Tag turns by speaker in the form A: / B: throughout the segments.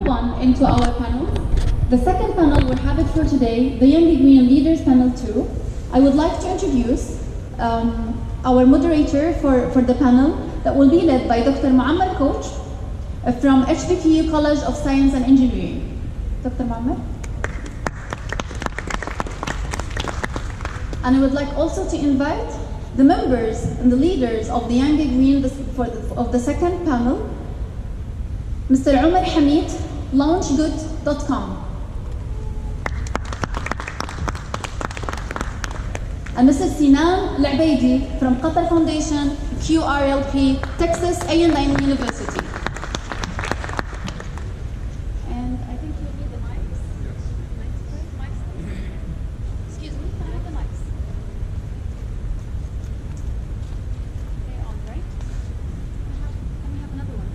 A: 1 into our panel. The second panel we have it for today, the Young Green Leaders Panel 2. I would like to introduce our moderator for the panel that will be led by Dr. Muammar Coach from HBKU College of Science and Engineering. Dr. Muammar. And I would like also to invite the members and the leaders of the Young Green of the second panel, Mr. Umar Hamid, launchgood.com. And Mr. Sinan Al-Abaidi from Qatar Foundation, QRLP, Texas A&M University. And I think you'll need the mics. Yes. Mics. Excuse me, can I have the mics? Okay, on, right? Can we have another one?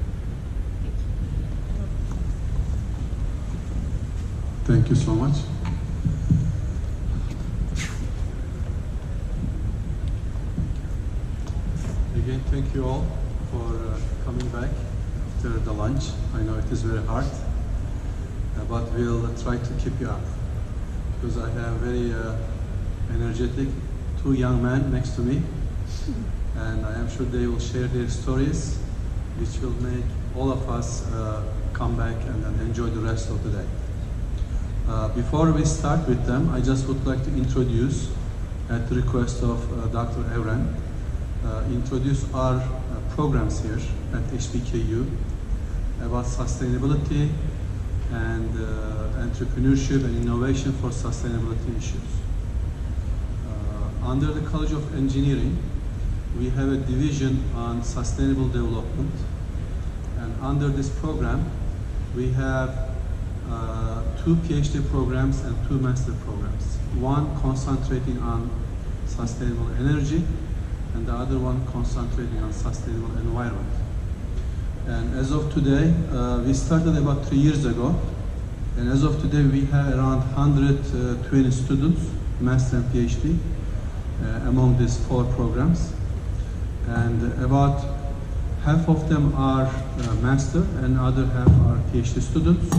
B: Thank you so much. Again, thank you all for coming back after the lunch. I know it is very hard, but we'll try to keep you up because I have very energetic two young men next to me, and I am sure they will share their stories, which will make all of us come back and enjoy the rest of the day. Before we start with them, I just would like to introduce, at the request of Dr. Evren, introduce our programs here at HBKU about sustainability and entrepreneurship and innovation for sustainability issues. Under the College of Engineering, we have a division on sustainable development, and under this program, we have 2 PhD programs and 2 master programs. One concentrating on sustainable energy, and the other one concentrating on sustainable environment. And as of today, we started about 3 years ago, and as of today we have around 120 students, master and PhD, among these 4 programs. And about half of them are master and other half are PhD students.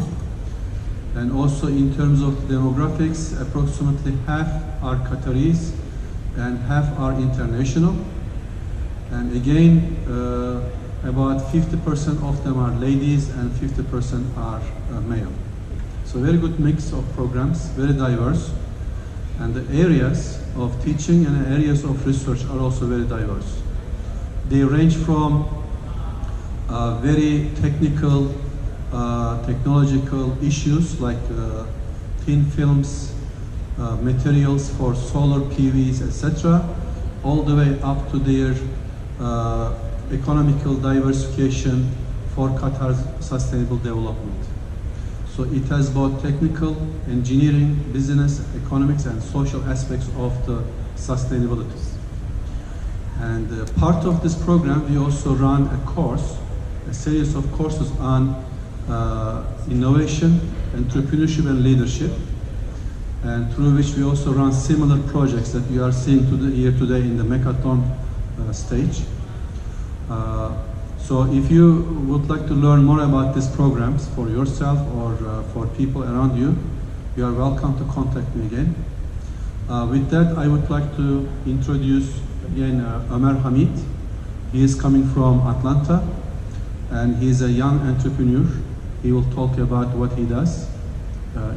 B: And also in terms of demographics, approximately half are Qataris and half are international. And again, about 50% of them are ladies and 50% are male. So very good mix of programs, very diverse. And the areas of teaching and areas of research are also very diverse. They range from very technical, technological issues like thin films, materials for solar PVs, etc., all the way up to their economical diversification for Qatar's sustainable development. So it has both technical, engineering, business, economics, and social aspects of the sustainability. And part of this program, we also run a course, a series of courses on innovation, entrepreneurship, and leadership, and through which we also run similar projects that we are seeing here today in the Mechathon stage. So if you would like to learn more about these programs for yourself or for people around you, you are welcome to contact me again. With that, I would like to introduce again Umar Hamid. He is coming from Atlanta, and he is a young entrepreneur. He will talk about what he does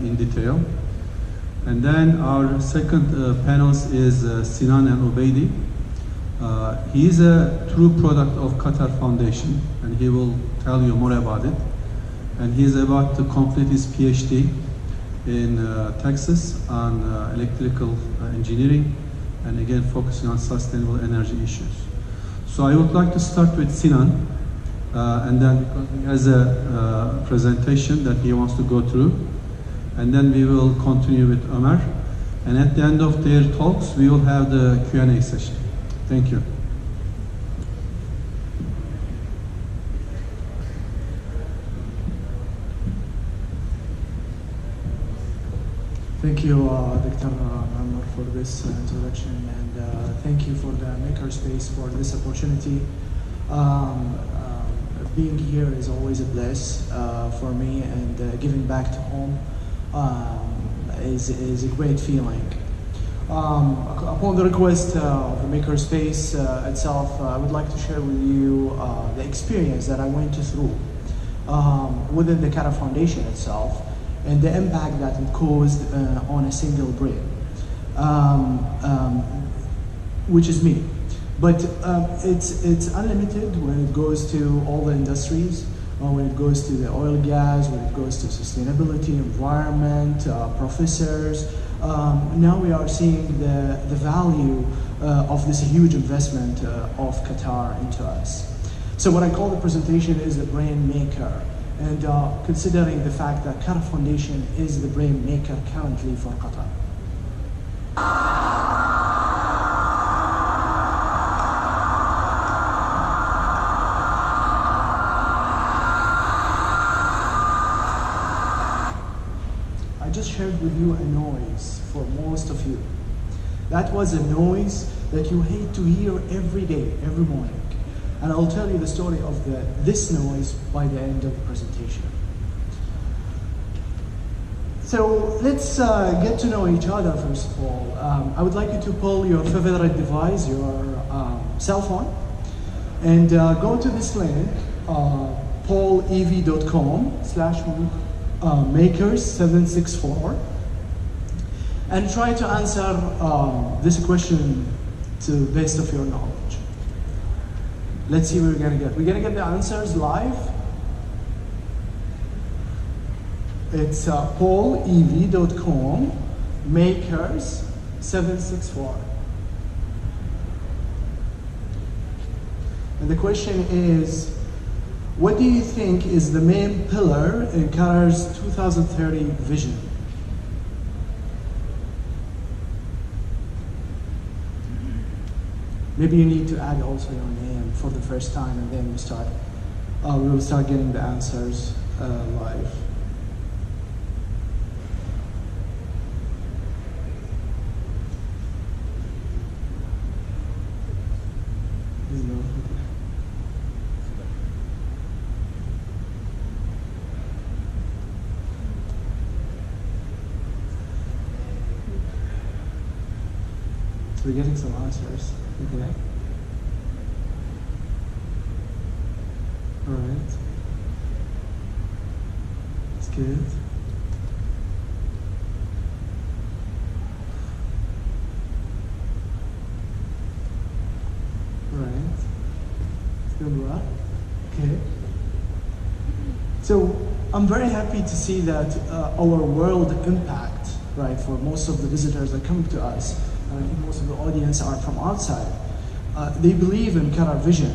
B: in detail. And then our second panelist is Sinan Al-Abaidi. He is a true product of Qatar Foundation, and he will tell you more about it. And he is about to complete his PhD in Texas on electrical engineering, and again focusing on sustainable energy issues. So I would like to start with Sinan, and then because he has a presentation that he wants to go through, and then we will continue with Omar. And at the end of their talks, we will have the Q&A session. Thank you.
C: Thank you, Dr. Muammar, for this introduction, and thank you for the Makerspace for this opportunity. being here is always a bliss for me, and giving back to home is a great feeling. Upon the request of the Makerspace itself, I would like to share with you the experience that I went through within the Qatar Foundation itself, and the impact that it caused on a single brain, which is me. But it's unlimited when it goes to all the industries, when it goes to the oil and gas, when it goes to sustainability, environment, professors. Now we are seeing the value of this huge investment of Qatar into us. So what I call the presentation is the brain maker. And considering the fact that Qatar Foundation is the brain maker currently for Qatar. I just shared with you a noise for most of you. That was a noise that you hate to hear every day, every morning. And I'll tell you the story of this noise by the end of the presentation. So let's get to know each other first of all. I would like you to pull your favorite device, your cell phone, and go to this link, paulev.com/makers764, and try to answer this question to the best of your knowledge. Let's see what we're gonna get. We're gonna get the answers live. It's paulev.com, makers764. And the question is, what do you think is the main pillar in Qatar's 2030 vision? Maybe you need to add also your name for the first time, and then we will start getting the answers live. So we're getting some answers. Okay. All right. That's good. All right. It's doing well. Okay. So I'm very happy to see that our world impact, right, for most of the visitors that come to us, I think most of the audience are from outside. They believe in Qatar vision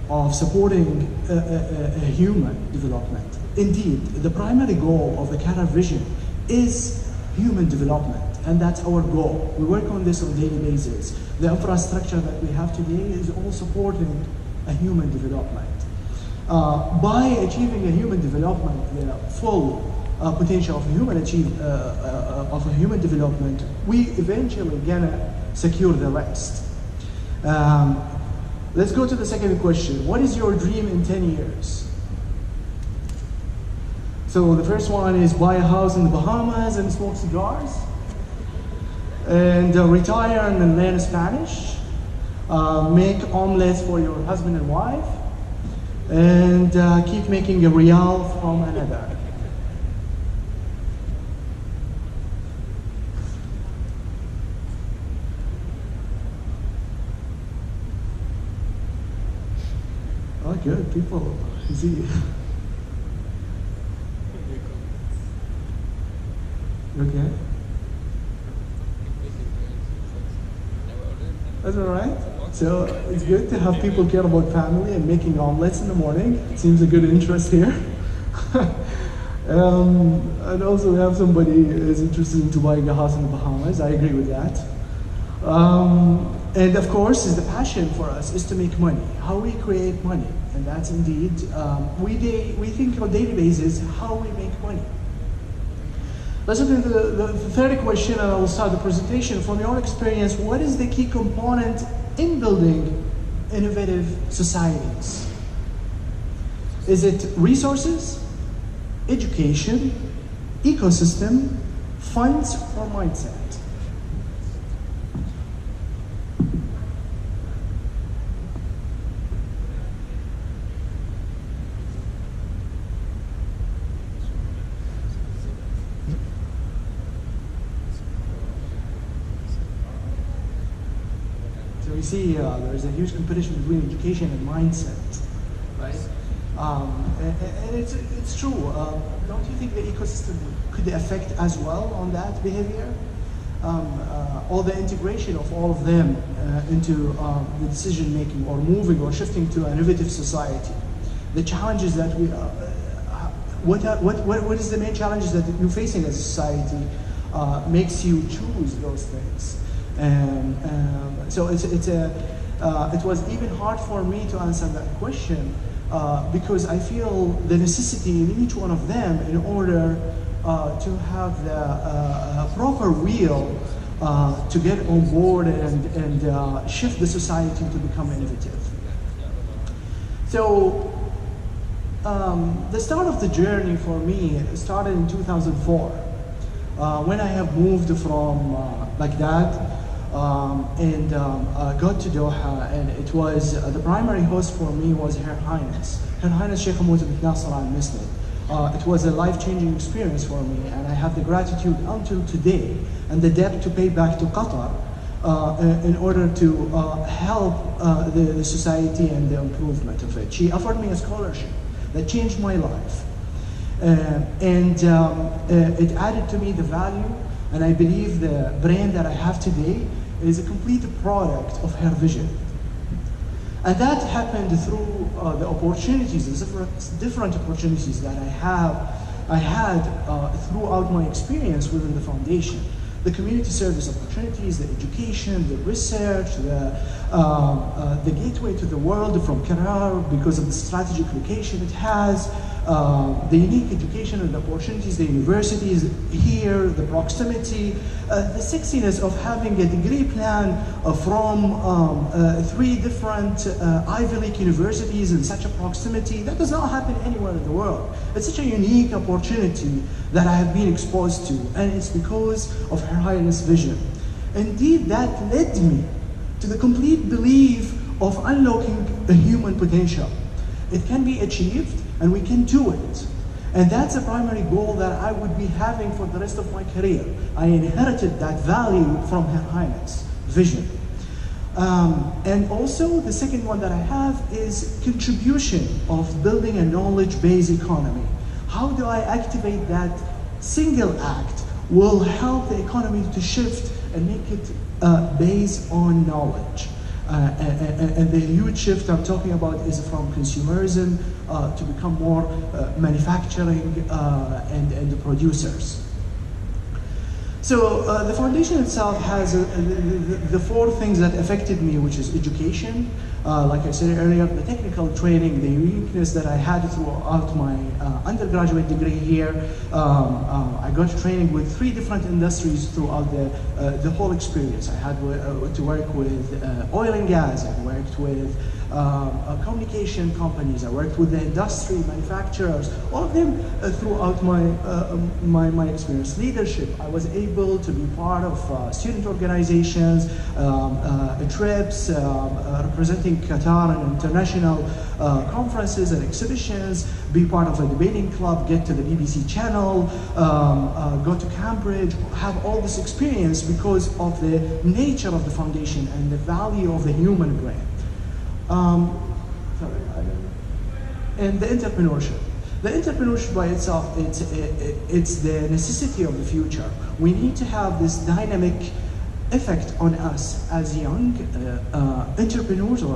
C: of supporting a human development. Indeed, the primary goal of the Qatar vision is human development, and that's our goal. We work on this on a daily basis. The infrastructure that we have today is all supporting a human development. By achieving a human development, the full potential of a human development, we eventually gonna secure the rest. Let's go to the second question. What is your dream in 10 years? So the first one is buy a house in the Bahamas and smoke cigars, and retire and learn Spanish, make omelets for your husband and wife, and keep making a rial from another. Oh, good, people, easy. Okay. That's all right. So it's good to have people care about family and making omelets in the morning. It seems a good interest here. And also we have somebody who is interested in buying a house in the Bahamas. I agree with that. And of course, is the passion for us is to make money. How we create money, and that's indeed we think on a daily basis how we make money. Let's look into the third question, and I will start the presentation. From your experience, what is the key component in building innovative societies? Is it resources, education, ecosystem, funds, or mindset? So we see there's a huge competition between education and mindset, right? And it's true. Don't you think the ecosystem could affect as well on that behavior? All the integration of all of them into the decision making, or moving or shifting to an innovative society. The challenges that we, what is the main challenges that you're facing as a society makes you choose those things? So it was even hard for me to answer that question because I feel the necessity in each one of them in order to have the proper will to get on board and shift the society to become innovative. So the start of the journey for me started in 2004 when I have moved from Baghdad and got to Doha, and it was the primary host for me was Her Highness Sheikh Hamoud bin Nasser Al Misli. It was a life-changing experience for me, and I have the gratitude until today and the debt to pay back to Qatar in order to help the society and the improvement of it. She offered me a scholarship that changed my life, and it added to me the value, and I believe the brand that I have today is a complete product of her vision. And that happened through the opportunities, the different opportunities that I had throughout my experience within the foundation. The community service opportunities, the education, the research, the gateway to the world from Qatar because of the strategic location it has, the unique education and the opportunities, the universities here, the proximity, the sexiness of having a degree plan from 3 different Ivy League universities in such a proximity. That does not happen anywhere in the world. It's such a unique opportunity that I have been exposed to, and it's because of Her Highness' vision. Indeed, that led me to the complete belief of unlocking the human potential. It can be achieved, and we can do it. And that's a primary goal that I would be having for the rest of my career. I inherited that value from Her Highness' vision. And also, the second one that I have is contribution of building a knowledge-based economy. How do I activate that single act will help the economy to shift and make it based on knowledge. And the huge shift I'm talking about is from consumerism to become more manufacturing and the producers. So the foundation itself has the 4 things that affected me, which is education, like I said earlier, the technical training, the uniqueness that I had throughout my undergraduate degree here. I got training with 3 different industries throughout the whole experience. I had to work with oil and gas, I worked with communication companies, I worked with the industry, manufacturers, all of them throughout my experience. Leadership, I was able to be part of student organizations, trips, representing Qatar and international conferences and exhibitions, be part of a debating club, get to the BBC channel, go to Cambridge, have all this experience because of the nature of the foundation and the value of the human brain. And the entrepreneurship. The entrepreneurship by itself, it's the necessity of the future. We need to have this dynamic effect on us as young entrepreneurs or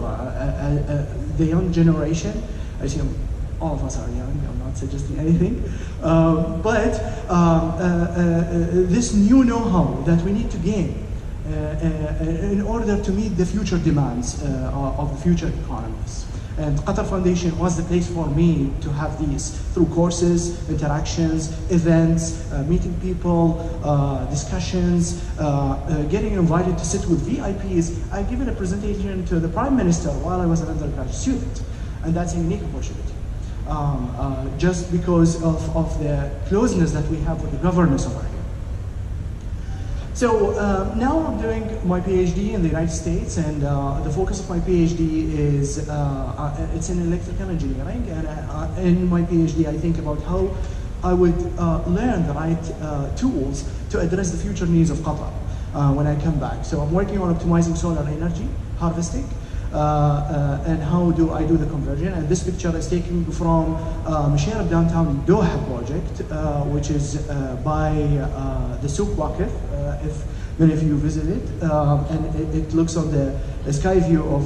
C: the young generation. I assume all of us are young, I'm not suggesting anything. But this new know-how that we need to gain in order to meet the future demands of the future economies. And Qatar Foundation was the place for me to have these through courses, interactions, events, meeting people, discussions, getting invited to sit with VIPs. I've given a presentation to the Prime Minister while I was an undergraduate student, and that's a unique opportunity. just because of the closeness that we have with the governance over here. So now I'm doing my PhD in the United States, and the focus of my PhD is it's in electrical engineering. And in my PhD, I think about how I would learn the right tools to address the future needs of Qatar when I come back. So I'm working on optimizing solar energy harvesting, and how do I do the conversion. And this picture is taken from Masharab Downtown Doha project, which is by the Souk Waqif, if many of you visit it, and it looks on the sky view of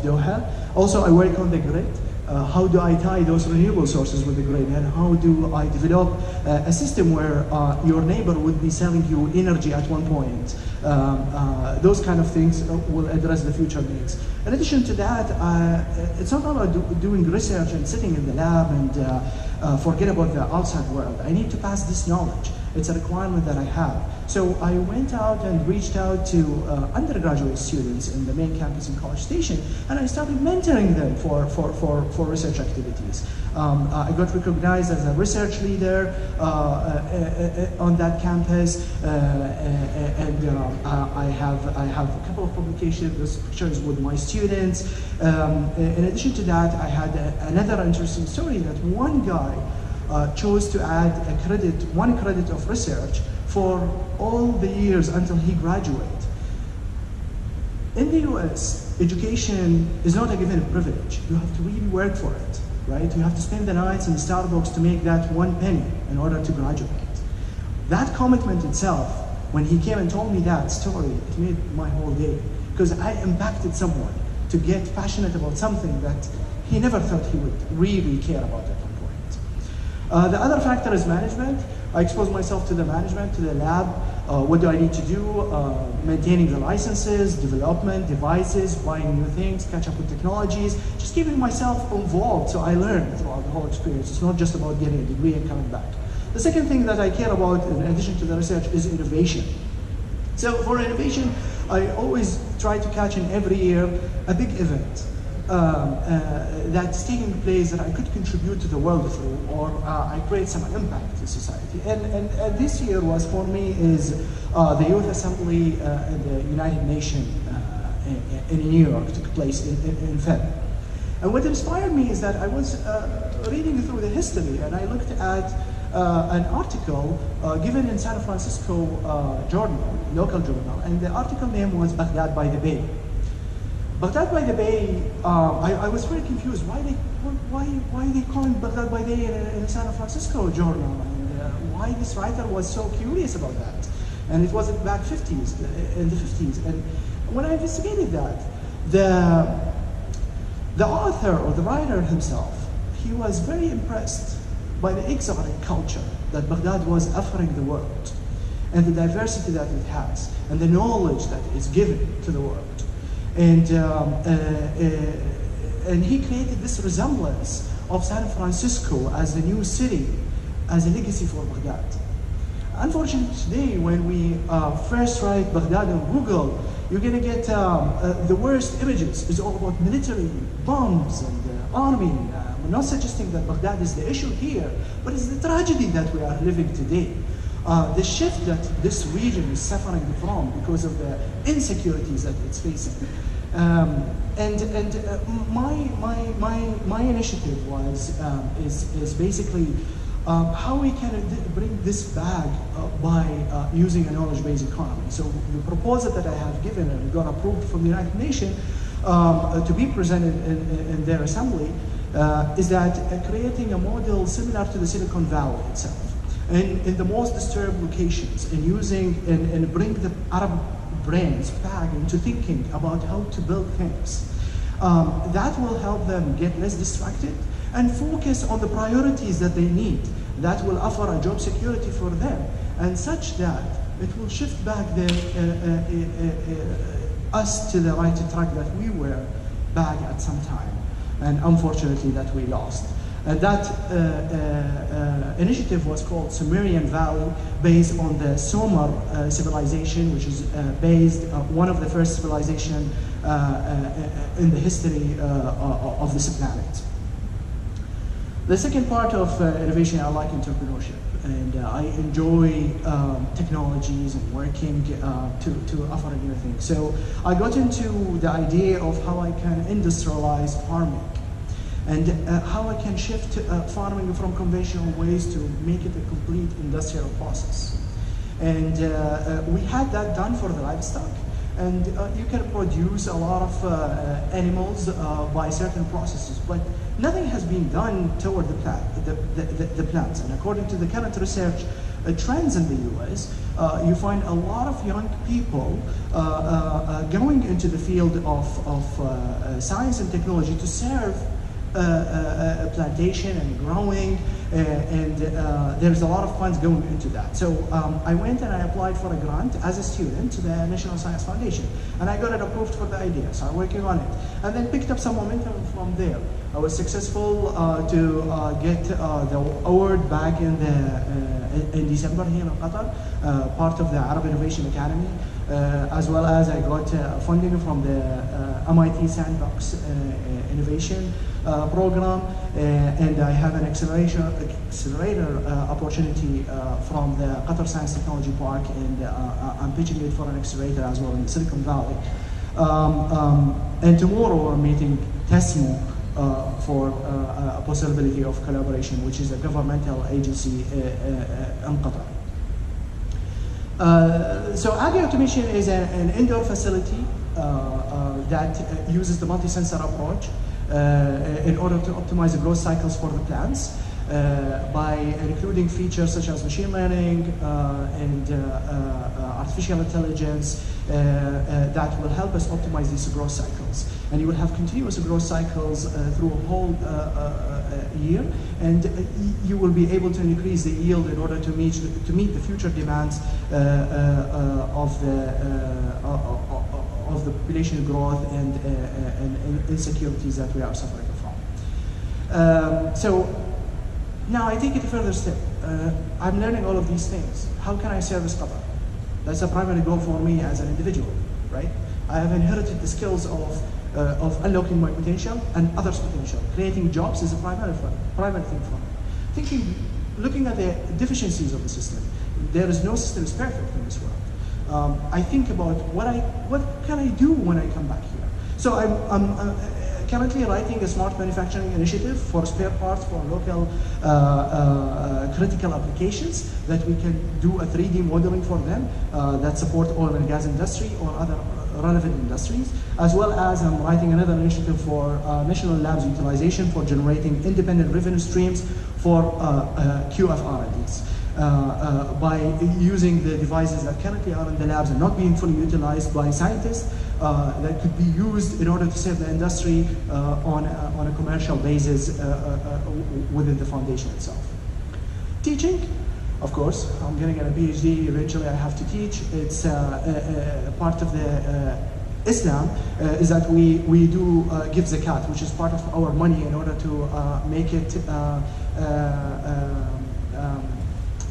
C: Doha. Also, I work on the grid. How do I tie those renewable sources with the grid, and how do I develop a system where your neighbor would be selling you energy at one point? Those kind of things will address the future needs. In addition to that, it's not about doing research and sitting in the lab and forget about the outside world. I need to pass this knowledge. It's a requirement that I have. So I went out and reached out to undergraduate students in the main campus in College Station, and I started mentoring them for research activities. I got recognized as a research leader on that campus, and I have a couple of publications, those pictures with my students. In addition to that, I had another interesting story that one guy chose to add one credit of research for all the years until he graduated. In the US, education is not a given privilege. You have to really work for it, right? You have to spend the nights in Starbucks to make that 1 penny in order to graduate. That commitment itself, when he came and told me that story, it made my whole day, because I impacted someone to get passionate about something that he never thought he would really care about at one point. The other factor is management. I expose myself to the management, to the lab. What do I need to do? Maintaining the licenses, development, devices, buying new things, catch up with technologies, just keeping myself involved so I learn throughout the whole experience. It's not just about getting a degree and coming back. The second thing that I care about, in addition to the research, is innovation. So for innovation, I always try to catch in every year a big event that's taking place that I could contribute to the world through, or I create some impact to society. And this year was, for me, is the Youth Assembly in the United Nations in New York took place in February. And what inspired me is that I was reading through the history, and I looked at an article given in San Francisco journal, local journal, and the article name was Baghdad by the Bay. Baghdad by the Bay, I was very confused. Why are they calling Baghdad by the Bay in a San Francisco journal? And why this writer was so curious about that? And it was back in the 50s. And when I investigated that, the author or the writer himself, he was very impressed by the exotic culture that Baghdad was offering the world, and the diversity that it has, and the knowledge that is given to the world. And he created this resemblance of San Francisco as the new city, as a legacy for Baghdad. Unfortunately today, when we first write Baghdad on Google, you're gonna get the worst images. It's all about military, bombs, and army. We're not suggesting that Baghdad is the issue here, but it's the tragedy that we are living today. The shift that this region is suffering from because of the insecurities that it's facing. My initiative is basically how we can bring this back by using a knowledge-based economy. So the proposal that I have given and got approved from the United Nations to be presented in their assembly is that creating a model similar to the Silicon Valley itself, in the most disturbed locations, and using and bring the Arab brains back into thinking about how to build things. That will help them get less distracted and focus on the priorities that they need. That will offer a job security for them, and such that it will shift back us to the right track that we were back at some time, and unfortunately that we lost. And that initiative was called Sumerian Valley, based on the Sumer civilization, which is one of the first civilization in the history of this planet. The second part of innovation, I like entrepreneurship, and I enjoy technologies and working to offer new things. So I got into the idea of how I can industrialize farming, and how I can shift farming from conventional ways to make it a complete industrial process. And we had that done for the livestock. And you can produce a lot of animals by certain processes, but nothing has been done toward the plants. And according to the current research trends in the US, you find a lot of young people going into the field of science and technology to serve plantation and growing, and there's a lot of funds going into that. So I went and I applied for a grant as a student to the National Science Foundation, and I got it approved for the idea, so I'm working on it. And then picked up some momentum from there. I was successful to get the award back in December here in Qatar, part of the Arab Innovation Academy, as well as I got funding from the MIT Sandbox Innovation program, and I have an accelerator opportunity from the Qatar Science Technology Park, and I'm pitching it for an accelerator as well in Silicon Valley. And tomorrow we're meeting TESMO for a possibility of collaboration, which is a governmental agency in Qatar. So Agri Automation is an indoor facility that uses the multi-sensor approach in order to optimize the growth cycles for the plants by including features such as machine learning and artificial intelligence that will help us optimize these growth cycles. And you will have continuous growth cycles through a whole year, and you will be able to increase the yield in order to meet the future demands of the population growth and insecurities that we are suffering from. So now I take it a further step. I'm learning all of these things. How can I service Qatar? That's a primary goal for me as an individual, right? I have inherited the skills of unlocking my potential and others' potential. Creating jobs is a primary thing for me. Looking at the deficiencies of the system. There is no system is perfect in this world. I think about what can I do when I come back here. So I'm currently writing a smart manufacturing initiative for spare parts for local critical applications that we can do a 3D modeling for them that support oil and gas industry or other relevant industries, as well as I'm writing another initiative for national labs utilization for generating independent revenue streams for QFR&Ds. By using the devices that currently are in the labs and not being fully utilized by scientists that could be used in order to serve the industry on a commercial basis within the foundation itself. Teaching, of course, I'm getting a PhD, eventually I have to teach. It's part of the Islam is that we do give zakat, which is part of our money in order to make it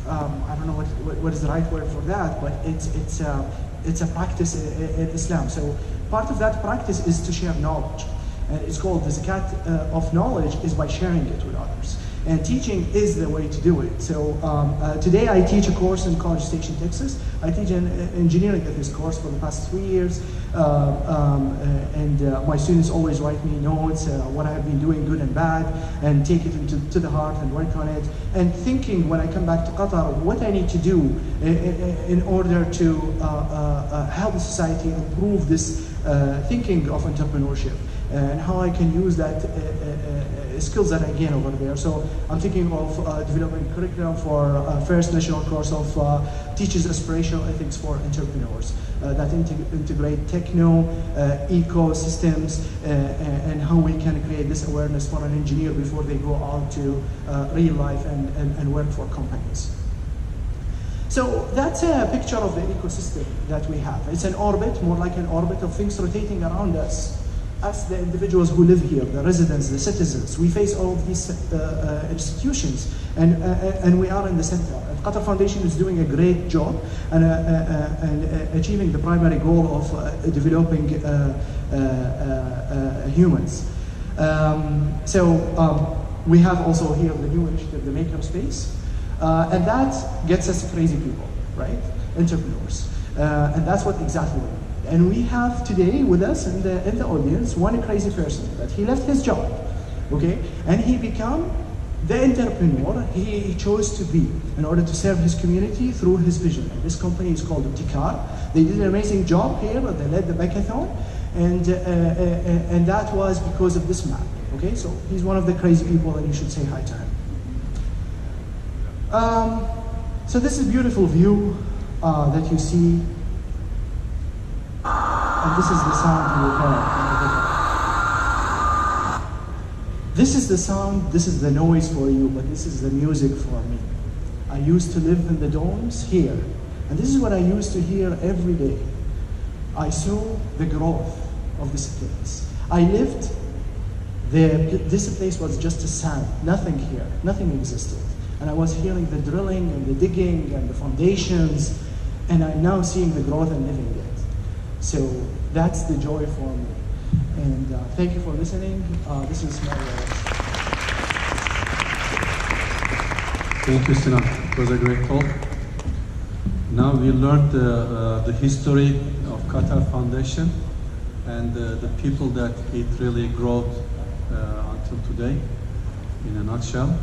C: I don't know what is the right word for that, but it's a practice in Islam. So part of that practice is to share knowledge. And it's called the zakat of knowledge is by sharing it with others. And teaching is the way to do it. So today I teach a course in College Station, Texas. I teach engineering at this course for the past 3 years. And my students always write me notes, what I have been doing good and bad, and take it to the heart and work on it. And thinking when I come back to Qatar, what I need to do in order to help the society improve this thinking of entrepreneurship, and how I can use that skills that I gain over there. So I'm thinking of developing curriculum for first national course of teaches aspirational ethics for entrepreneurs that integrate techno ecosystems and how we can create this awareness for an engineer before they go out to real life and work for companies. So that's a picture of the ecosystem that we have. It's an orbit, more like an orbit of things rotating around us. Us, the individuals who live here, the residents, the citizens, we face all of these institutions, and we are in the center. And Qatar Foundation is doing a great job and achieving the primary goal of developing humans. We have also here the new initiative, the Maker Space, and that gets us crazy people, right? Entrepreneurs, and that's what exactly we need. And we have today with us in the audience one crazy person that he left his job, okay, and he became the entrepreneur he chose to be in order to serve his community through his vision. And this company is called Qatar. They did an amazing job here. They led the hackathon, and that was because of this man. Okay, so he's one of the crazy people, and you should say hi to him. So this is a beautiful view that you see, and this is the sound you hear. This is the sound, this is the noise for you, but this is the music for me. I used to live in the domes here, and this is what I used to hear every day. I saw the growth of this place. I lived there, this place was just a sand, nothing here, nothing existed. And I was hearing the drilling and the digging and the foundations, and I'm now seeing the growth and living it. So that's the joy for me. And thank you for listening. This is my
B: Thank you, Sinan. It was a great talk. Now we learned the history of Qatar Foundation and the people that it really grew until today in a nutshell.